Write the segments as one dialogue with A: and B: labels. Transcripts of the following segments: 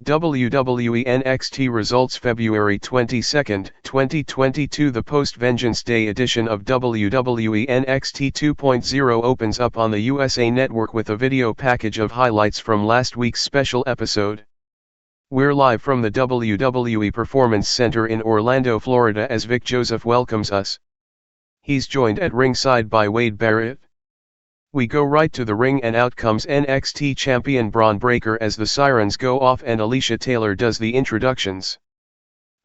A: WWE NXT Results February 22, 2022. The post-Vengeance Day edition of WWE NXT 2.0 opens up on the USA Network with a video package of highlights from last week's special episode. We're live from the WWE Performance Center in Orlando, Florida as Vic Joseph welcomes us. He's joined at ringside by Wade Barrett. We go right to the ring and out comes NXT champion Bron Breakker as the sirens go off and Alicia Taylor does the introductions.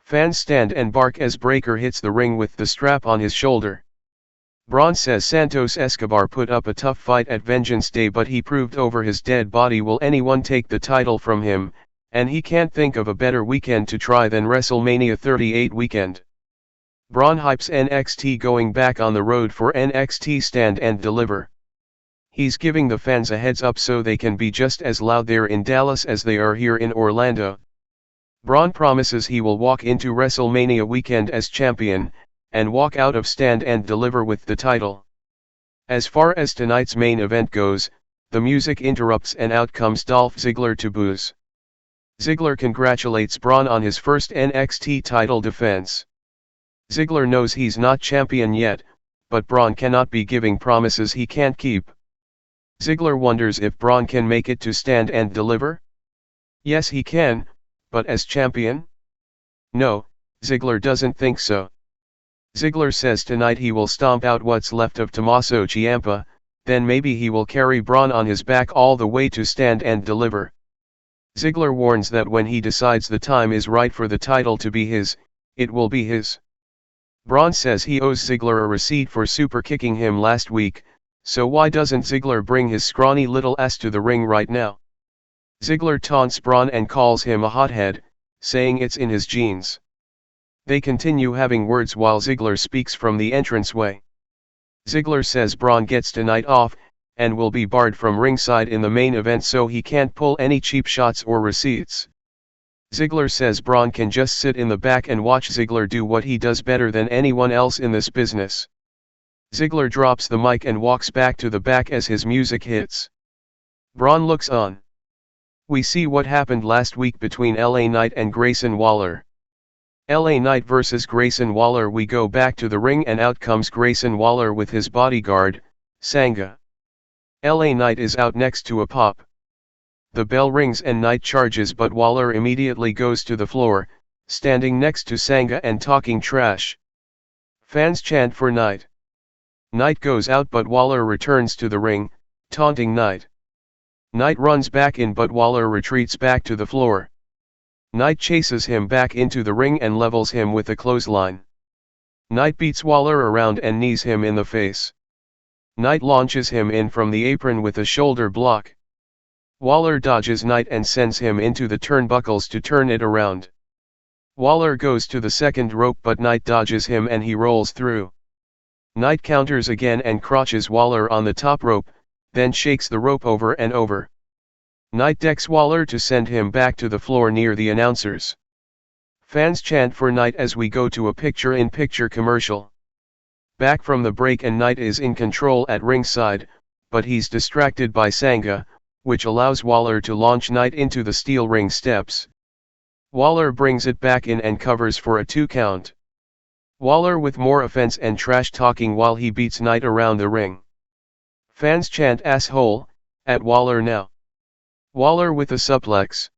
A: Fans stand and bark as Breakker hits the ring with the strap on his shoulder. Bron says Santos Escobar put up a tough fight at Vengeance Day, but he proved over his dead body will anyone take the title from him, and he can't think of a better weekend to try than WrestleMania 38 weekend. Bron hypes NXT going back on the road for NXT Stand and Deliver. He's giving the fans a heads up so they can be just as loud there in Dallas as they are here in Orlando. Bron promises he will walk into WrestleMania weekend as champion, and walk out of Stand and Deliver with the title. As far as tonight's main event goes, the music interrupts and out comes Dolph Ziggler to boos. Ziggler congratulates Bron on his first NXT title defense. Ziggler knows he's not champion yet, but Bron cannot be giving promises he can't keep. Ziggler wonders if Bron can make it to Stand and Deliver? Yes, he can, but as champion? No, Ziggler doesn't think so. Ziggler says tonight he will stomp out what's left of Tommaso Ciampa, then maybe he will carry Bron on his back all the way to Stand and Deliver. Ziggler warns that when he decides the time is right for the title to be his, it will be his. Bron says he owes Ziggler a receipt for super kicking him last week, so why doesn't Ziggler bring his scrawny little ass to the ring right now? Ziggler taunts Bron and calls him a hothead, saying it's in his genes. They continue having words while Ziggler speaks from the entranceway. Ziggler says Bron gets tonight off, and will be barred from ringside in the main event so he can't pull any cheap shots or receipts. Ziggler says Bron can just sit in the back and watch Ziggler do what he does better than anyone else in this business. Ziggler drops the mic and walks back to the back as his music hits. Bron looks on. We see what happened last week between LA Knight and Grayson Waller. LA Knight versus Grayson Waller. We go back to the ring and out comes Grayson Waller with his bodyguard, Sanga. LA Knight is out next to a pop. The bell rings and Knight charges, but Waller immediately goes to the floor, standing next to Sanga and talking trash. Fans chant for Knight. Knight goes out but Waller returns to the ring, taunting Knight. Knight runs back in but Waller retreats back to the floor. Knight chases him back into the ring and levels him with a clothesline. Knight beats Waller around and knees him in the face. Knight launches him in from the apron with a shoulder block. Waller dodges Knight and sends him into the turnbuckles to turn it around. Waller goes to the second rope but Knight dodges him and he rolls through. Knight counters again and crotches Waller on the top rope, then shakes the rope over and over. Knight decks Waller to send him back to the floor near the announcers. Fans chant for Knight as we go to a picture-in-picture commercial. Back from the break and Knight is in control at ringside, but he's distracted by Sanga, which allows Waller to launch Knight into the steel ring steps. Waller brings it back in and covers for a 2 count. Waller with more offense and trash talking while he beats Knight around the ring. Fans chant asshole at Waller now. Waller with a suplex.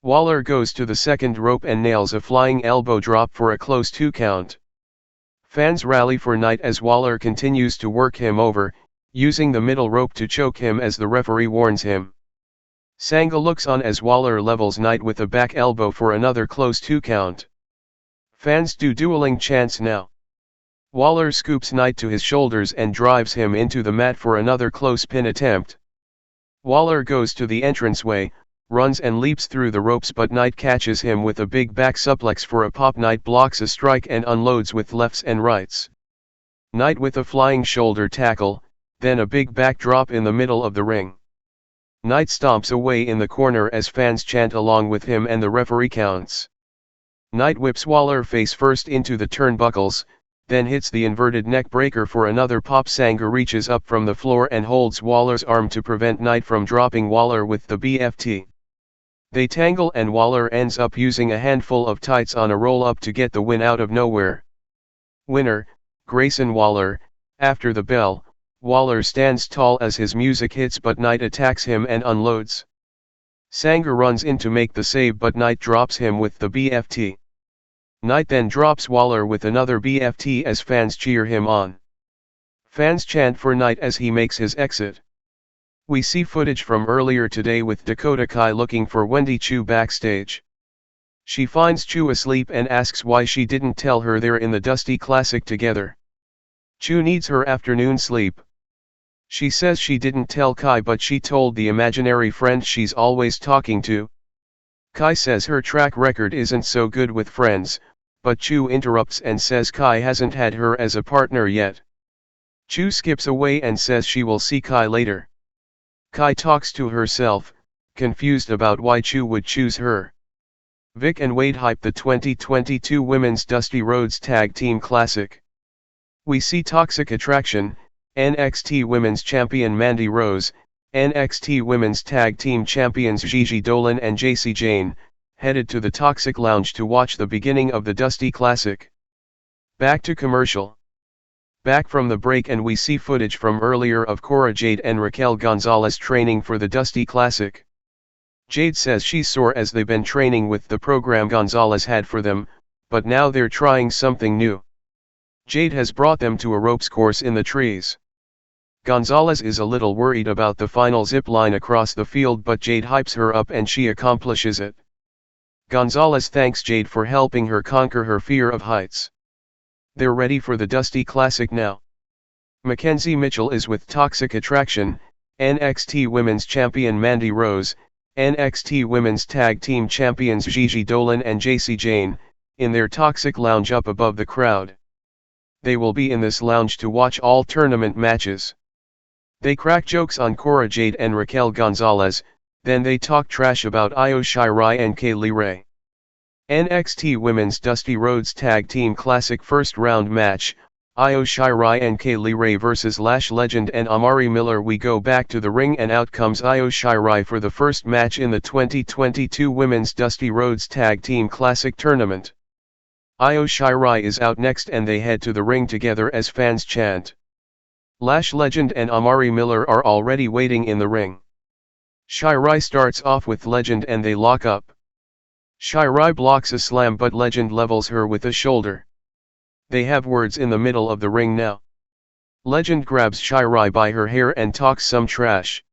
A: Waller goes to the second rope and nails a flying elbow drop for a close 2 count. Fans rally for Knight as Waller continues to work him over, using the middle rope to choke him as the referee warns him. Sanga looks on as Waller levels Knight with a back elbow for another close 2 count. Fans do dueling chants now. Waller scoops Knight to his shoulders and drives him into the mat for another close pin attempt. Waller goes to the entranceway, runs and leaps through the ropes but Knight catches him with a big back suplex for a pop. Knight blocks a strike and unloads with lefts and rights. Knight with a flying shoulder tackle, then a big backdrop in the middle of the ring. Knight stomps away in the corner as fans chant along with him and the referee counts. Knight whips Waller face first into the turnbuckles, then hits the inverted neck breaker for another pop. Sanga reaches up from the floor and holds Waller's arm to prevent Knight from dropping Waller with the BFT. They tangle and Waller ends up using a handful of tights on a roll-up to get the win out of nowhere. Winner, Grayson Waller. After the bell, Waller stands tall as his music hits but Knight attacks him and unloads. Sanger runs in to make the save but Knight drops him with the BFT. Knight then drops Waller with another BFT as fans cheer him on. Fans chant for Knight as he makes his exit. We see footage from earlier today with Dakota Kai looking for Wendy Chu backstage. She finds Chu asleep and asks why she didn't tell her they're in the Dusty Classic together. Chu needs her afternoon sleep. She says she didn't tell Kai but she told the imaginary friend she's always talking to. Kai says her track record isn't so good with friends, but Chu interrupts and says Kai hasn't had her as a partner yet. Chu skips away and says she will see Kai later. Kai talks to herself, confused about why Chu would choose her. Vic and Wade hype the 2022 Women's Dusty Rhodes Tag Team Classic. We see Toxic Attraction, NXT Women's Champion Mandy Rose, NXT Women's Tag Team Champions Gigi Dolan and Jacy Jayne, headed to the Toxic Lounge to watch the beginning of the Dusty Classic. Back to commercial. Back from the break and we see footage from earlier of Cora Jade and Raquel Gonzalez training for the Dusty Classic. Jade says she's sore as they've been training with the program Gonzalez had for them, but now they're trying something new. Jade has brought them to a ropes course in the trees. Gonzalez is a little worried about the final zip line across the field but Jade hypes her up and she accomplishes it. Gonzalez thanks Jade for helping her conquer her fear of heights. They're ready for the Dusty Classic now. Mackenzie Mitchell is with Toxic Attraction, NXT Women's Champion Mandy Rose, NXT Women's Tag Team Champions Gigi Dolan and Jacy Jayne, in their Toxic Lounge up above the crowd. They will be in this lounge to watch all tournament matches. They crack jokes on Cora Jade and Raquel Gonzalez, then they talk trash about Io Shirai and Kayla. NXT Women's Dusty Rhodes Tag Team Classic First Round Match, Io Shirai and Kayla vs Lash Legend and Amari Miller. We go back to the ring and out comes Io Shirai for the first match in the 2022 Women's Dusty Rhodes Tag Team Classic Tournament. Io Shirai is out next and they head to the ring together as fans chant. Lash Legend and Amari Miller are already waiting in the ring. Shirai starts off with Legend and they lock up. Shirai blocks a slam but Legend levels her with a shoulder. They have words in the middle of the ring now. Legend grabs Shirai by her hair and talks some trash.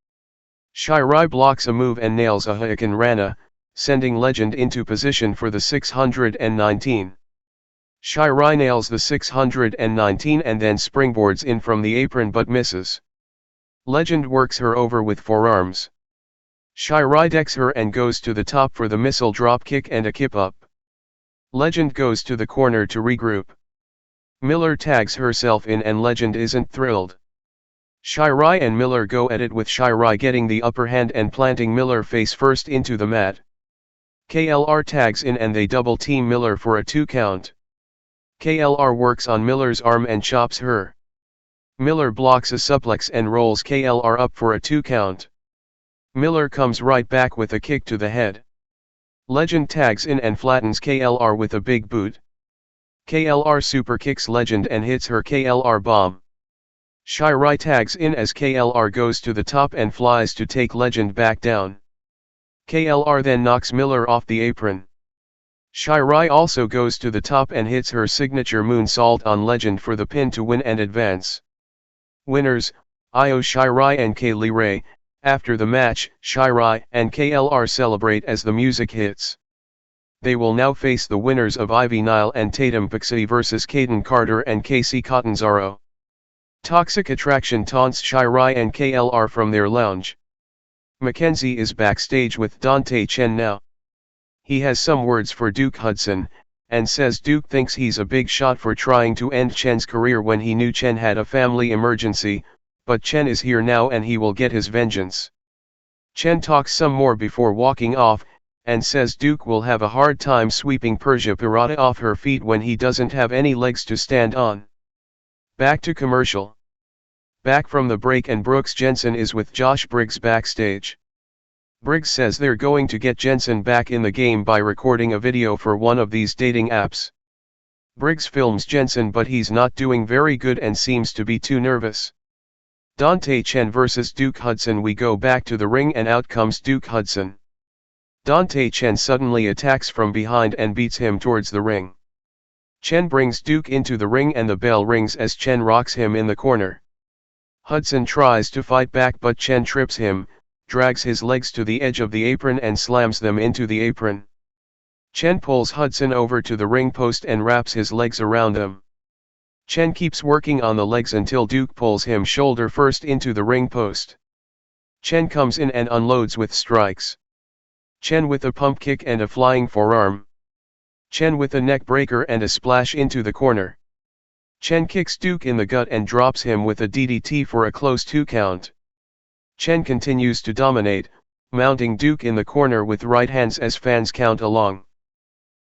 A: Shirai blocks a move and nails a Hurricane Rana, sending Legend into position for the 619. Shirai nails the 619 and then springboards in from the apron but misses. Legend works her over with forearms. Shirai decks her and goes to the top for the missile drop kick and a kip up. Legend goes to the corner to regroup. Miller tags herself in and Legend isn't thrilled. Shirai and Miller go at it with Shirai getting the upper hand and planting Miller face first into the mat. KLR tags in and they double team Miller for a 2 count. KLR works on Miller's arm and chops her. Miller blocks a suplex and rolls KLR up for a 2 count. Miller comes right back with a kick to the head. Legend tags in and flattens KLR with a big boot. KLR super kicks Legend and hits her KLR bomb. Shirai tags in as KLR goes to the top and flies to take Legend back down. KLR then knocks Miller off the apron. Shirai also goes to the top and hits her signature moonsault on Legend for the pin to win and advance. Winners, Io Shirai and Kayla. After the match, Shirai and KLR celebrate as the music hits. They will now face the winners of Ivy Nile and Tatum Paxley vs Kayden Carter and Kacy Catanzaro. Toxic Attraction taunts Shirai and KLR from their lounge. Mackenzie is backstage with Dante Chen now. He has some words for Duke Hudson, and says Duke thinks he's a big shot for trying to end Chen's career when he knew Chen had a family emergency, but Chen is here now and he will get his vengeance. Chen talks some more before walking off, and says Duke will have a hard time sweeping Persia Pirata off her feet when he doesn't have any legs to stand on. Back to commercial. Back from the break and Brooks Jensen is with Josh Briggs backstage. Briggs says they're going to get Jensen back in the game by recording a video for one of these dating apps. Briggs films Jensen but he's not doing very good and seems to be too nervous. Dante Chen vs Duke Hudson. We go back to the ring and out comes Duke Hudson. Dante Chen suddenly attacks from behind and beats him towards the ring. Chen brings Duke into the ring and the bell rings as Chen rocks him in the corner. Hudson tries to fight back but Chen trips him, drags his legs to the edge of the apron and slams them into the apron. Chen pulls Hudson over to the ring post and wraps his legs around them. Chen keeps working on the legs until Duke pulls him shoulder first into the ring post. Chen comes in and unloads with strikes. Chen with a pump kick and a flying forearm. Chen with a neck breaker and a splash into the corner. Chen kicks Duke in the gut and drops him with a DDT for a close 2 count. Chen continues to dominate, mounting Duke in the corner with right hands as fans count along.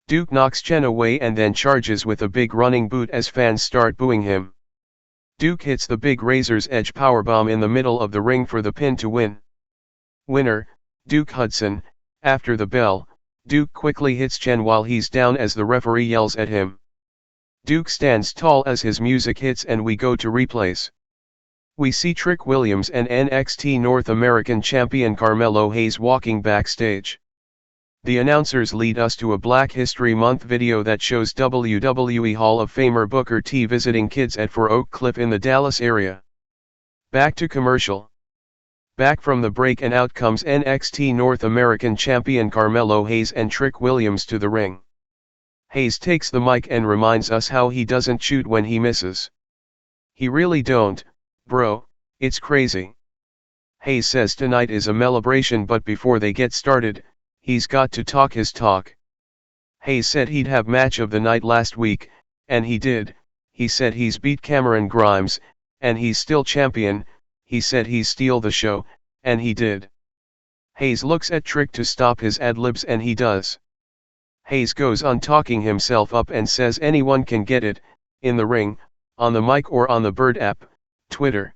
A: Duke knocks Chen away and then charges with a big running boot as fans start booing him. Duke hits the big razor's edge powerbomb in the middle of the ring for the pin to win. Winner, Duke Hudson. After the bell, Duke quickly hits Chen while he's down as the referee yells at him. Duke stands tall as his music hits and we go to replays. We see Trick Williams and NXT North American Champion Carmelo Hayes walking backstage. The announcers lead us to a Black History Month video that shows WWE Hall of Famer Booker T visiting kids at For Oak Cliff in the Dallas area. Back to commercial. Back from the break and out comes NXT North American Champion Carmelo Hayes and Trick Williams to the ring. Hayes takes the mic and reminds us how he doesn't shoot when he misses. He really don't, bro, it's crazy. Hayes says tonight is a celebration but before they get started, he's got to talk his talk. Hayes said he'd have match of the night last week, and he did. He said he's beat Cameron Grimes, and he's still champion. He said he's steal the show, and he did. Hayes looks at Trick to stop his ad-libs and he does. Hayes goes on talking himself up and says anyone can get it, in the ring, on the mic or on the Bird app, Twitter.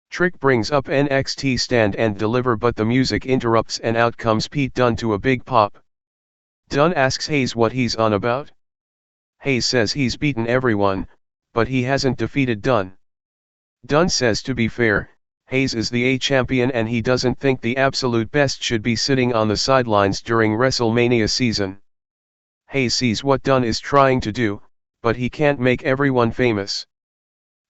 A: Trick brings up NXT Stand and Deliver but the music interrupts and out comes Pete Dunne to a big pop. Dunne asks Hayes what he's on about. Hayes says he's beaten everyone, but he hasn't defeated Dunne. Dunne says to be fair, Hayes is the A champion and he doesn't think the absolute best should be sitting on the sidelines during WrestleMania season. Hayes sees what Dunne is trying to do, but he can't make everyone famous.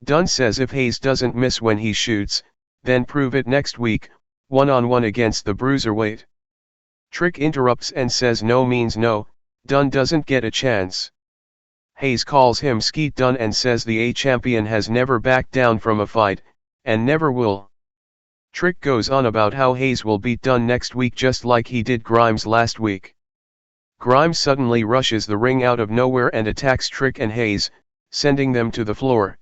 A: Dunne says if Hayes doesn't miss when he shoots, then prove it next week, one-on-one against the bruiserweight. Trick interrupts and says no means no, Dunne doesn't get a chance. Hayes calls him Skeet Dunne and says the A champion has never backed down from a fight, and never will. Trick goes on about how Hayes will beat Dunne next week just like he did Grimes last week. Grimes suddenly rushes the ring out of nowhere and attacks Trick and Hayes, sending them to the floor.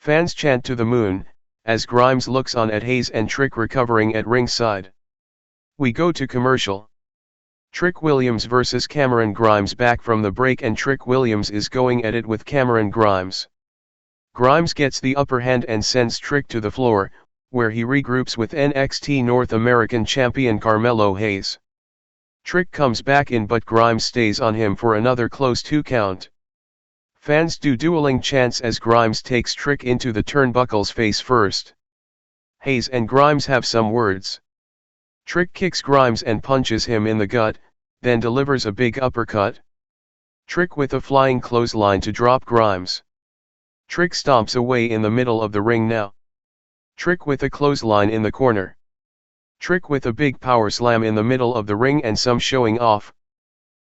A: Fans chant to the moon, as Grimes looks on at Hayes and Trick recovering at ringside. We go to commercial. Trick Williams vs Cameron Grimes back from the break and Trick Williams is going at it with Cameron Grimes. Grimes gets the upper hand and sends Trick to the floor, where he regroups with NXT North American Champion Carmelo Hayes. Trick comes back in but Grimes stays on him for another close 2 count. Fans do dueling chants as Grimes takes Trick into the turnbuckles face first. Hayes and Grimes have some words. Trick kicks Grimes and punches him in the gut, then delivers a big uppercut. Trick with a flying clothesline to drop Grimes. Trick stomps away in the middle of the ring now. Trick with a clothesline in the corner. Trick with a big power slam in the middle of the ring and some showing off.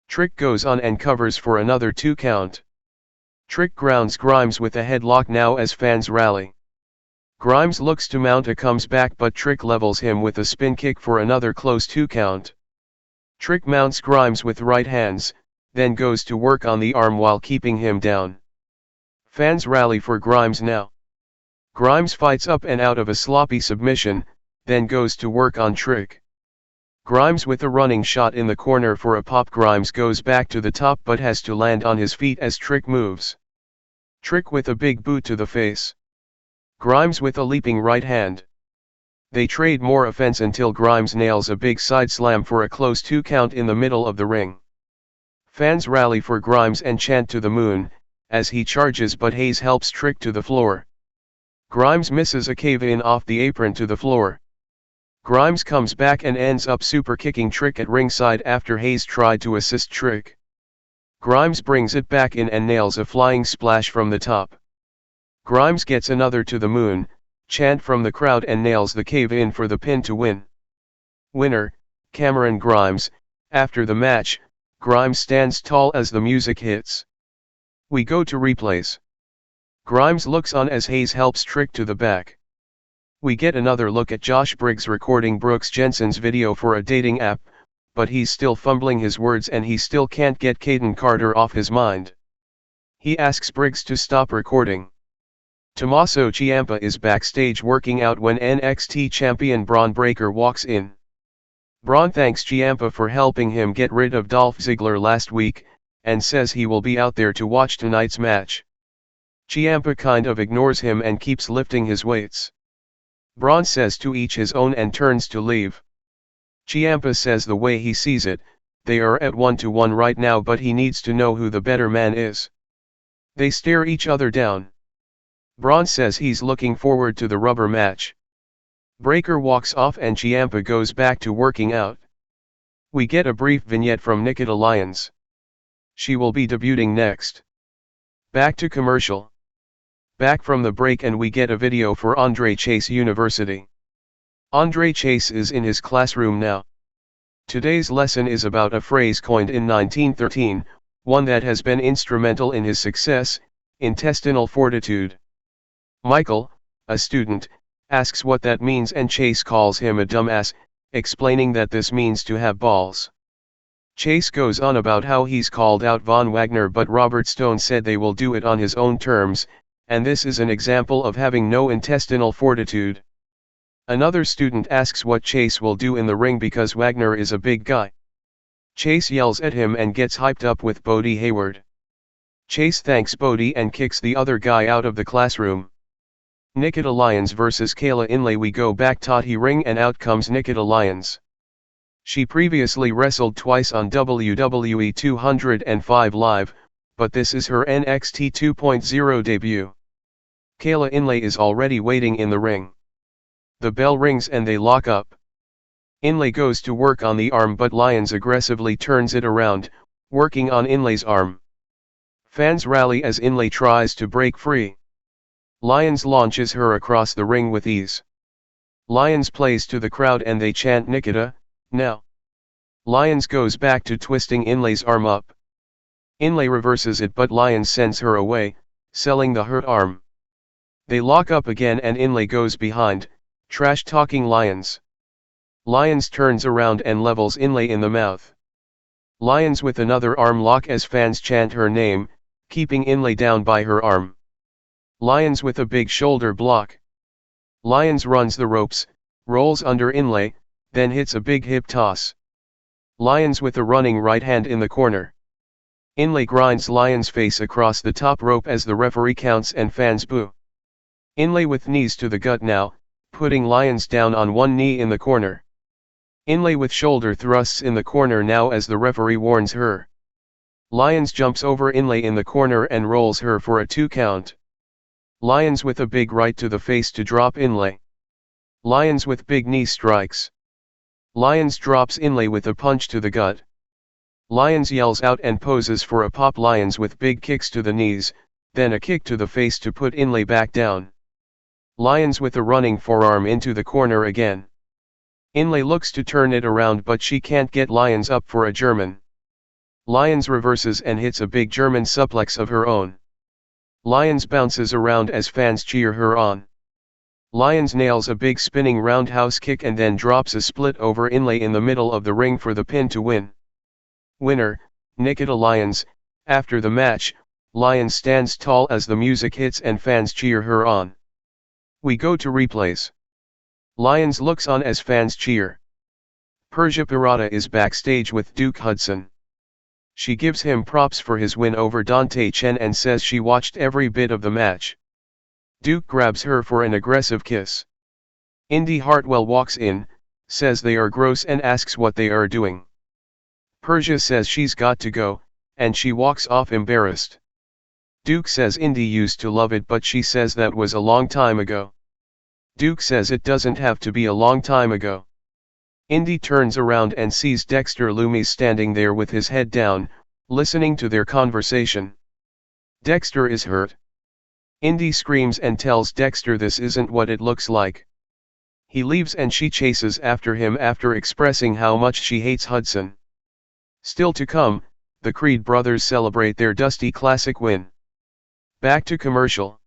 A: Trick goes on and covers for another 2 count. Trick grounds Grimes with a headlock now as fans rally. Grimes looks to mount a comes back but Trick levels him with a spin kick for another close 2 count. Trick mounts Grimes with right hands, then goes to work on the arm while keeping him down. Fans rally for Grimes now. Grimes fights up and out of a sloppy submission, then goes to work on Trick. Grimes with a running shot in the corner for a pop. Grimes goes back to the top but has to land on his feet as Trick moves. Trick with a big boot to the face. Grimes with a leaping right hand. They trade more offense until Grimes nails a big side slam for a close 2 count in the middle of the ring. Fans rally for Grimes and chant to the moon, as he charges, but Hayes helps Trick to the floor. Grimes misses a cave-in off the apron to the floor. Grimes comes back and ends up super kicking Trick at ringside after Hayes tried to assist Trick. Grimes brings it back in and nails a flying splash from the top. Grimes gets another to the moon, chant from the crowd, and nails the cave-in for the pin to win. Winner, Cameron Grimes. After the match, Grimes stands tall as the music hits. We go to replays. Grimes looks on as Hayes helps Trick to the back. We get another look at Josh Briggs recording Brooks Jensen's video for a dating app, but he's still fumbling his words and he still can't get Kayden Carter off his mind. He asks Briggs to stop recording. Tommaso Ciampa is backstage working out when NXT champion Bron Breakker walks in. Bron thanks Ciampa for helping him get rid of Dolph Ziggler last week, and says he will be out there to watch tonight's match. Ciampa kind of ignores him and keeps lifting his weights. Bron says to each his own and turns to leave. Ciampa says the way he sees it, they are at 1-1 right now, but he needs to know who the better man is. They stare each other down. Bron says he's looking forward to the rubber match. Breakker walks off and Ciampa goes back to working out. We get a brief vignette from Nikkita Lyons. She will be debuting next. Back to commercial. Back from the break and we get a video for Andre Chase University. Andre Chase is in his classroom now. Today's lesson is about a phrase coined in 1913, one that has been instrumental in his success: intestinal fortitude. Michael, a student, asks what that means and Chase calls him a dumbass, explaining that this means to have balls. Chase goes on about how he's called out Von Wagner, but Robert Stone said they will do it on his own terms, and this is an example of having no intestinal fortitude. Another student asks what Chase will do in the ring because Wagner is a big guy. Chase yells at him and gets hyped up with Bodie Hayward. Chase thanks Bodie and kicks the other guy out of the classroom. Nikkita Lyons vs Kayla Inlay. We go back Tati ring and out comes Nikkita Lyons. She previously wrestled twice on WWE 205 Live, but this is her NXT 2.0 debut. Kayla Inlay is already waiting in the ring. The bell rings and they lock up. Inlay goes to work on the arm, but Lyons aggressively turns it around, working on Inlay's arm. Fans rally as Inlay tries to break free. Lyons launches her across the ring with ease. Lyons plays to the crowd and they chant Nikkita, now. Lyons goes back to twisting Inlay's arm up. Inlay reverses it, but Lyons sends her away, selling the hurt arm. They lock up again and Inlay goes behind, trash-talking Lyons. Lyons turns around and levels Inlay in the mouth. Lyons with another arm lock as fans chant her name, keeping Inlay down by her arm. Lyons with a big shoulder block. Lyons runs the ropes, rolls under Inlay, then hits a big hip toss. Lyons with a running right hand in the corner. Inlay grinds Lyons' face across the top rope as the referee counts and fans boo. Inlay with knees to the gut now, putting Lyons down on one knee in the corner. Inlay with shoulder thrusts in the corner now as the referee warns her. Lyons jumps over Inlay in the corner and rolls her for a 2 count. Lyons with a big right to the face to drop Inlay. Lyons with big knee strikes. Lyons drops Inlay with a punch to the gut. Lyons yells out and poses for a pop. Lyons with big kicks to the knees, then a kick to the face to put Inlay back down. Lyons with a running forearm into the corner again. Inlay looks to turn it around but she can't get Lyons up for a German. Lyons reverses and hits a big German suplex of her own. Lyons bounces around as fans cheer her on. Lyons nails a big spinning roundhouse kick and then drops a split over Inlay in the middle of the ring for the pin to win. Winner, Nikkita Lyons. After the match, Lyons stands tall as the music hits and fans cheer her on. We go to replays. Lyons looks on as fans cheer. Persia Pirata is backstage with Duke Hudson. She gives him props for his win over Dante Chen and says she watched every bit of the match. Duke grabs her for an aggressive kiss. Indy Hartwell walks in, says they are gross and asks what they are doing. Persia says she's got to go, and she walks off embarrassed. Duke says Indy used to love it but she says that was a long time ago. Duke says it doesn't have to be a long time ago. Indy turns around and sees Dexter Lumis standing there with his head down, listening to their conversation. Dexter is hurt. Indy screams and tells Dexter this isn't what it looks like. He leaves and she chases after him after expressing how much she hates Hudson. Still to come, the Creed brothers celebrate their Dusty Classic win. Back to commercial.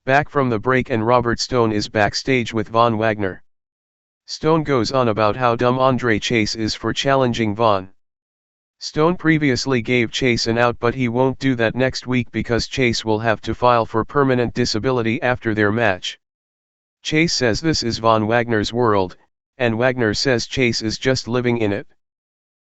A: Back from the break and Robert Stone is backstage with Von Wagner. Stone goes on about how dumb Andre Chase is for challenging Von. Stone previously gave Chase an out but he won't do that next week because Chase will have to file for permanent disability after their match. Chase says this is Von Wagner's world, and Wagner says Chase is just living in it.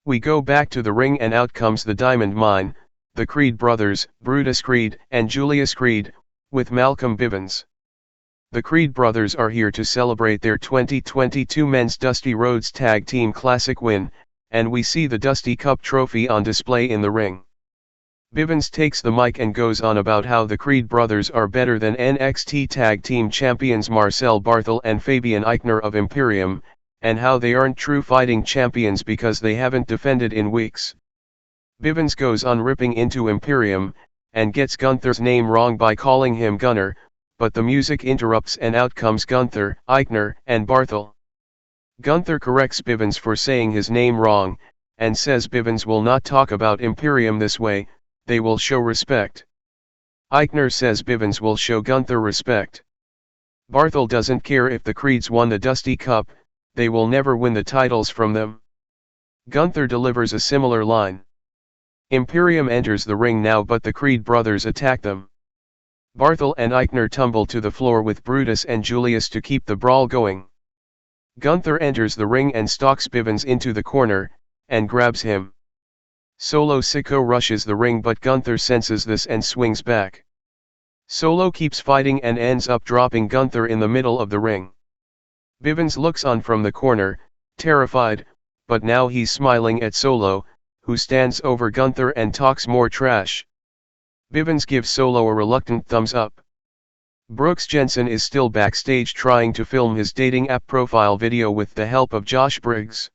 A: We go back to the ring and out comes the Diamond Mine, the Creed brothers, Brutus Creed and Julius Creed, with Malcolm Bivens. The Creed brothers are here to celebrate their 2022 Men's Dusty Rhodes Tag Team Classic win, and we see the Dusty Cup trophy on display in the ring. Bivens takes the mic and goes on about how the Creed brothers are better than NXT Tag Team Champions Marcel Barthel and Fabian Eichner of Imperium, and how they aren't true fighting champions because they haven't defended in weeks. Bivens goes on ripping into Imperium, and gets Gunther's name wrong by calling him Gunner, but the music interrupts and out comes Gunther, Eichner, and Barthel. Gunther corrects Bivens for saying his name wrong, and says Bivens will not talk about Imperium this way, they will show respect. Eichner says Bivens will show Gunther respect. Barthel doesn't care if the Creeds won the Dusty Cup, they will never win the titles from them. Gunther delivers a similar line. Imperium enters the ring now but the Creed brothers attack them. Barthel and Eichner tumble to the floor with Brutus and Julius to keep the brawl going. Gunther enters the ring and stalks Bivens into the corner, and grabs him. Solo Sikoa rushes the ring but Gunther senses this and swings back. Solo keeps fighting and ends up dropping Gunther in the middle of the ring. Bivens looks on from the corner, terrified, but now he's smiling at Solo, who stands over Gunther and talks more trash. Bivens gives Solo a reluctant thumbs up. Brooks Jensen is still backstage trying to film his dating app profile video with the help of Josh Briggs.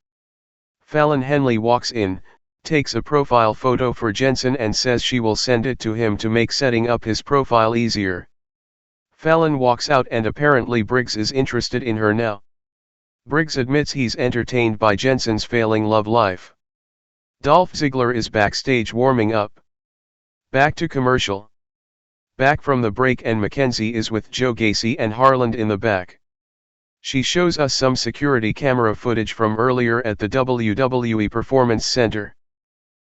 A: Fallon Henley walks in, takes a profile photo for Jensen and says she will send it to him to make setting up his profile easier. Fallon walks out and apparently Briggs is interested in her now. Briggs admits he's entertained by Jensen's failing love life. Dolph Ziggler is backstage warming up. Back to commercial. Back from the break and Mackenzie is with Joe Gacy and Harland in the back. She shows us some security camera footage from earlier at the WWE Performance Center.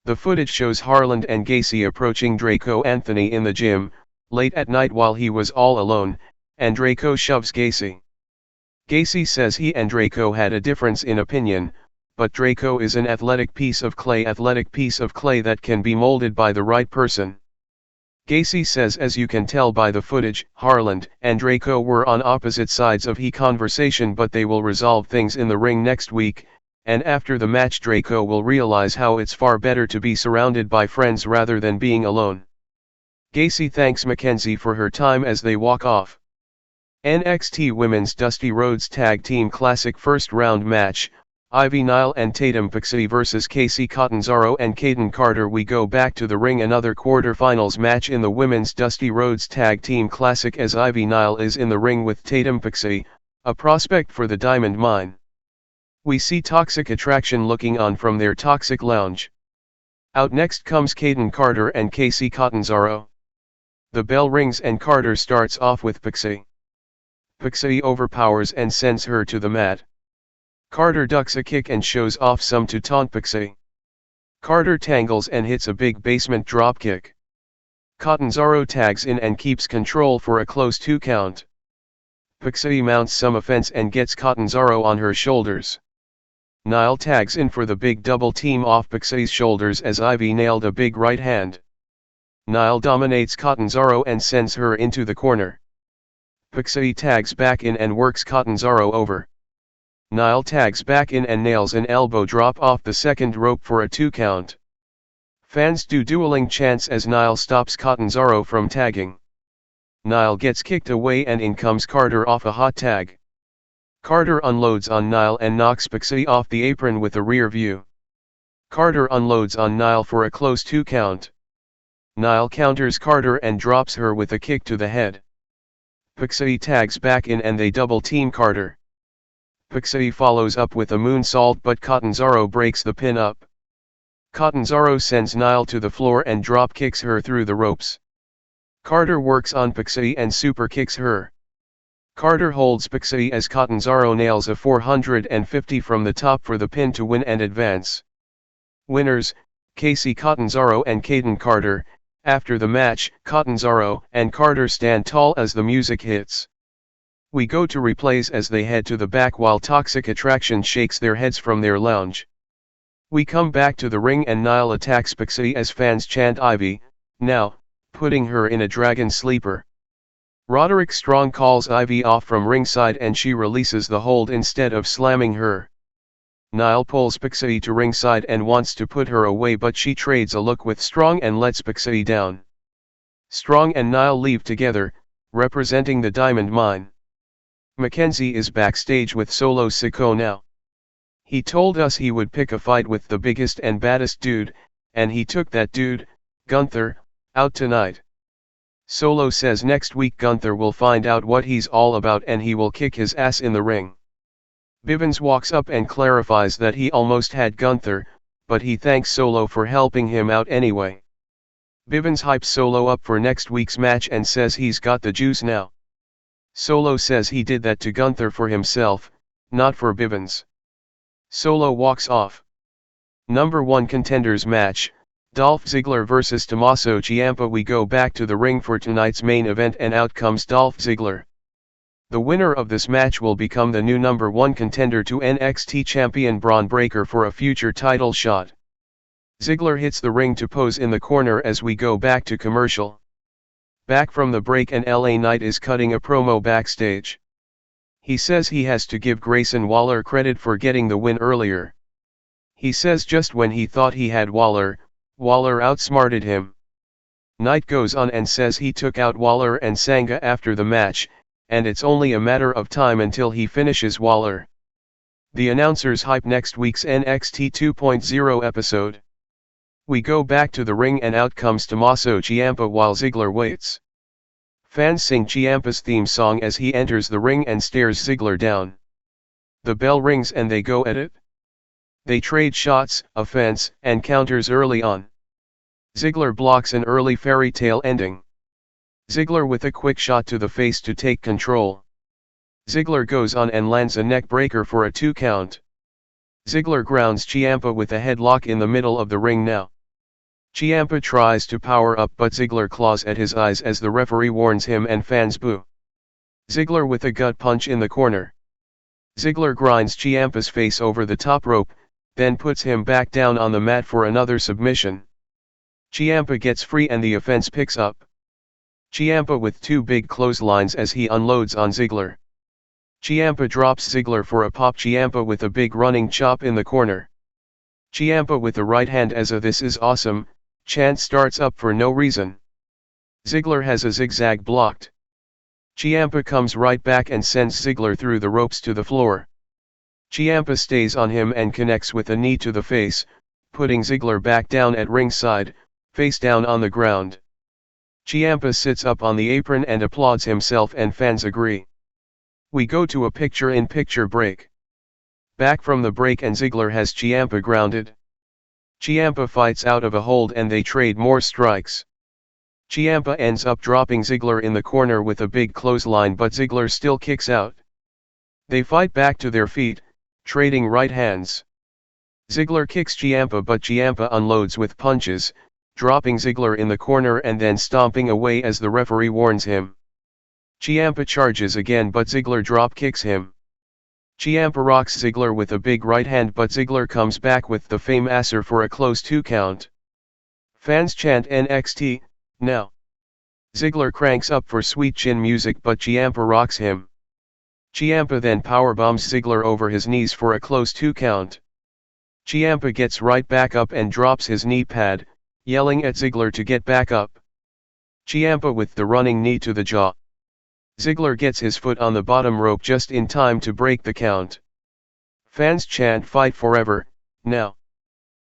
A: The footage shows Harland and Gacy approaching Draco Anthony in the gym, late at night while he was all alone, and Draco shoves Gacy. Gacy says he and Draco had a difference in opinion, but Draco is an athletic piece of clay that can be molded by the right person. Gacy says as you can tell by the footage, Harland and Draco were on opposite sides of the conversation but they will resolve things in the ring next week, and after the match Draco will realize how it's far better to be surrounded by friends rather than being alone. Gacy thanks Mackenzie for her time as they walk off. NXT Women's Dusty Rhodes Tag Team Classic First Round Match, Ivy Nile and Tatum Paxley vs Kacy Catanzaro and Kayden Carter. We go back to the ring, another quarterfinals match in the Women's Dusty Rhodes Tag Team Classic as Ivy Nile is in the ring with Tatum Paxley, a prospect for the Diamond Mine. We see Toxic Attraction looking on from their toxic lounge. Out next comes Kayden Carter and Kacy Catanzaro. The bell rings and Carter starts off with Paxley. Paxley overpowers and sends her to the mat. Carter ducks a kick and shows off some to taunt Paxley. Carter tangles and hits a big basement dropkick. Catanzaro tags in and keeps control for a close 2 count. Paxley mounts some offense and gets Catanzaro on her shoulders. Nile tags in for the big double team off Paxley's shoulders as Ivy nailed a big right hand. Nile dominates Catanzaro and sends her into the corner. Paxley tags back in and works Catanzaro over. Nile tags back in and nails an elbow drop off the second rope for a 2 count. Fans do dueling chants as Nile stops Catanzaro from tagging. Nile gets kicked away and in comes Carter off a hot tag. Carter unloads on Nile and knocks Paxley off the apron with a rear view. Carter unloads on Nile for a close 2 count. Nile counters Carter and drops her with a kick to the head. Paxley tags back in and they double team Carter. Paxley follows up with a moonsault but Catanzaro breaks the pin up. Catanzaro sends Nile to the floor and drop kicks her through the ropes. Carter works on Paxley and super kicks her. Carter holds Paxley as Catanzaro nails a 450 from the top for the pin to win and advance. Winners, Kacy Catanzaro and Kayden Carter. After the match, Catanzaro and Carter stand tall as the music hits. We go to replays as they head to the back while Toxic Attraction shakes their heads from their lounge. We come back to the ring and Nile attacks Paxley as fans chant Ivy, now, putting her in a dragon sleeper. Roderick Strong calls Ivy off from ringside and she releases the hold instead of slamming her. Nile pulls Paxley to ringside and wants to put her away but she trades a look with Strong and lets Paxley down. Strong and Nile leave together, representing the Diamond Mine. Mackenzie is backstage with Solo Sikoa now. He told us he would pick a fight with the biggest and baddest dude, and he took that dude, Gunther, out tonight. Solo says next week Gunther will find out what he's all about and he will kick his ass in the ring. Bivens walks up and clarifies that he almost had Gunther, but he thanks Solo for helping him out anyway. Bivens hypes Solo up for next week's match and says he's got the juice now. Solo says he did that to Gunther for himself, not for Bivens. Solo walks off. Number 1 contenders match, Dolph Ziggler vs Tommaso Ciampa. We go back to the ring for tonight's main event and out comes Dolph Ziggler. The winner of this match will become the new number 1 contender to NXT champion Braun Breaker for a future title shot. Ziggler hits the ring to pose in the corner as we go back to commercial. Back from the break and LA Knight is cutting a promo backstage. He says he has to give Grayson Waller credit for getting the win earlier. He says just when he thought he had Waller, Waller outsmarted him. Knight goes on and says he took out Waller and Sanga after the match, and it's only a matter of time until he finishes Waller. The announcers hype next week's NXT 2.0 episode. We go back to the ring and out comes Tommaso Ciampa while Ziggler waits. Fans sing Ciampa's theme song as he enters the ring and stares Ziggler down. The bell rings and they go at it. They trade shots, offense, and counters early on. Ziggler blocks an early fairy tale ending. Ziggler with a quick shot to the face to take control. Ziggler goes on and lands a neck breaker for a 2 count. Ziggler grounds Ciampa with a headlock in the middle of the ring now. Ciampa tries to power up but Ziggler claws at his eyes as the referee warns him and fans boo. Ziggler with a gut punch in the corner. Ziggler grinds Ciampa's face over the top rope, then puts him back down on the mat for another submission. Ciampa gets free and the offense picks up. Ciampa with 2 big clotheslines as he unloads on Ziggler. Ciampa drops Ziggler for a pop. Ciampa with a big running chop in the corner. Ciampa with a right hand as a "this is awesome" chant starts up for no reason. Ziggler has a zigzag blocked. Ciampa comes right back and sends Ziggler through the ropes to the floor. Ciampa stays on him and connects with a knee to the face, putting Ziggler back down at ringside, face down on the ground. Ciampa sits up on the apron and applauds himself and fans agree. We go to a picture-in-picture break. Back from the break and Ziggler has Ciampa grounded. Ciampa fights out of a hold and they trade more strikes. Ciampa ends up dropping Ziggler in the corner with a big clothesline but Ziggler still kicks out. They fight back to their feet, trading right hands. Ziggler kicks Ciampa but Ciampa unloads with punches, dropping Ziggler in the corner and then stomping away as the referee warns him. Ciampa charges again but Ziggler drop kicks him. Ciampa rocks Ziggler with a big right hand but Ziggler comes back with the Fameasser for a close 2 count. Fans chant NXT, now. Ziggler cranks up for sweet chin music but Ciampa rocks him. Ciampa then powerbombs Ziggler over his knees for a close 2 count. Ciampa gets right back up and drops his knee pad, yelling at Ziggler to get back up. Ciampa with the running knee to the jaw. Ziggler gets his foot on the bottom rope just in time to break the count. Fans chant "Fight forever," now.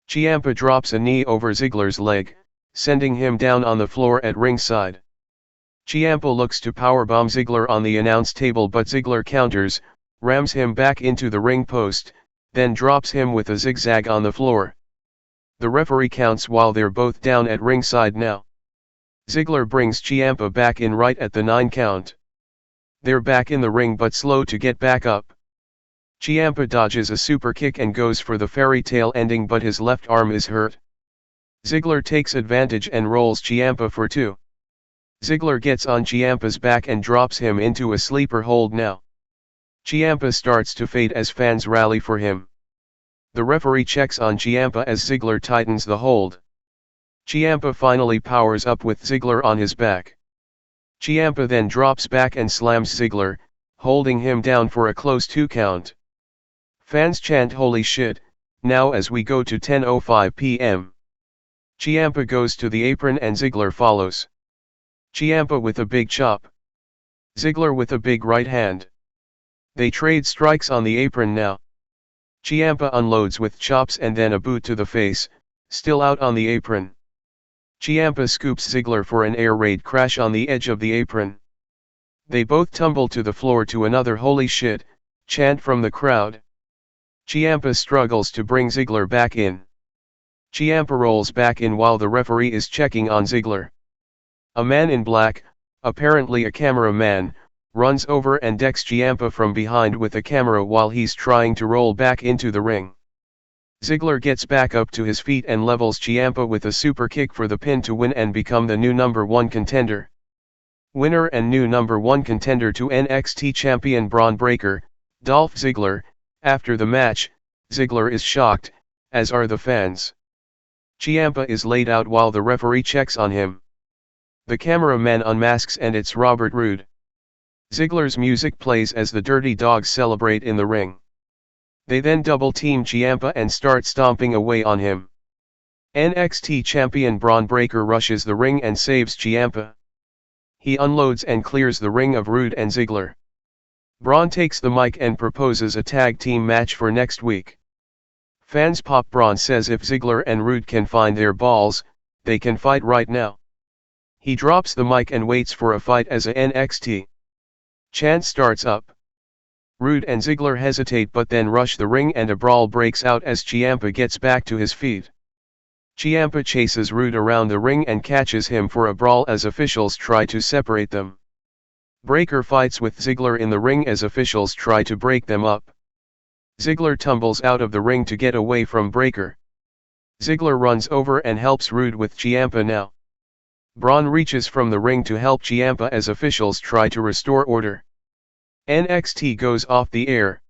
A: Ciampa drops a knee over Ziggler's leg, sending him down on the floor at ringside. Ciampa looks to powerbomb Ziggler on the announce table but Ziggler counters, rams him back into the ring post, then drops him with a zigzag on the floor. The referee counts while they're both down at ringside now. Ziggler brings Ciampa back in right at the 9 count. They're back in the ring but slow to get back up. Ciampa dodges a super kick and goes for the fairy tale ending but his left arm is hurt. Ziggler takes advantage and rolls Ciampa for 2. Ziggler gets on Ciampa's back and drops him into a sleeper hold now. Ciampa starts to fade as fans rally for him. The referee checks on Ciampa as Ziggler tightens the hold. Ciampa finally powers up with Ziggler on his back. Ciampa then drops back and slams Ziggler, holding him down for a close 2 count. Fans chant "Holy shit," now as we go to 10:05 p.m. Ciampa goes to the apron and Ziggler follows. Ciampa with a big chop. Ziggler with a big right hand. They trade strikes on the apron now. Ciampa unloads with chops and then a boot to the face, still out on the apron. Ciampa scoops Ziggler for an air raid crash on the edge of the apron. They both tumble to the floor to another "Holy shit" chant from the crowd. Ciampa struggles to bring Ziggler back in. Ciampa rolls back in while the referee is checking on Ziggler. A man in black, apparently a cameraman, runs over and decks Ciampa from behind with a camera while he's trying to roll back into the ring. Ziggler gets back up to his feet and levels Ciampa with a super kick for the pin to win and become the new number 1 contender. Winner and new number 1 contender to NXT champion Braun Breaker, Dolph Ziggler. After the match, Ziggler is shocked, as are the fans. Ciampa is laid out while the referee checks on him. The cameraman unmasks and it's Robert Roode. Ziggler's music plays as the Dirty Dogs celebrate in the ring. They then double-team Ciampa and start stomping away on him. NXT champion Braun Breaker rushes the ring and saves Ciampa. He unloads and clears the ring of Roode and Ziggler. Braun takes the mic and proposes a tag team match for next week. Fans pop. Braun says if Ziggler and Roode can find their balls, they can fight right now. He drops the mic and waits for a fight as a NXT. Chant starts up. Roode and Ziggler hesitate but then rush the ring and a brawl breaks out as Ciampa gets back to his feet. Ciampa chases Roode around the ring and catches him for a brawl as officials try to separate them. Breaker fights with Ziggler in the ring as officials try to break them up. Ziggler tumbles out of the ring to get away from Breaker. Ziggler runs over and helps Roode with Ciampa now. Braun reaches from the ring to help Ciampa as officials try to restore order. NXT goes off the air.